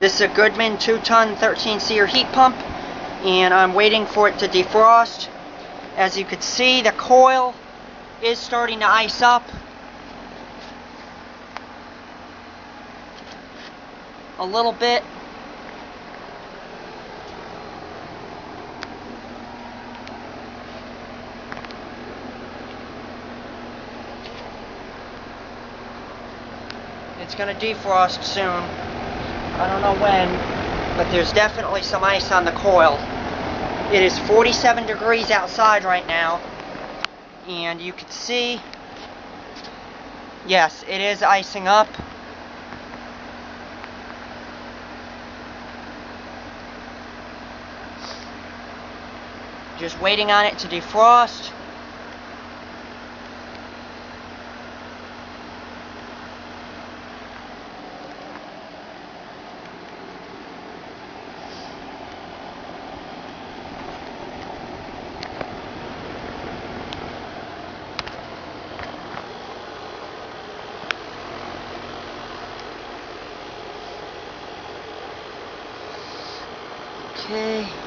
This is a Goodman 2-ton 13-seer heat pump, and I'm waiting for it to defrost. As you can see, the coil is starting to ice up. A little bit. It's going to defrost soon. I don't know when, but there's definitely some ice on the coil. It is 47 degrees outside right now, and you can see, yes, it is icing up. Just waiting on it to defrost. Okay.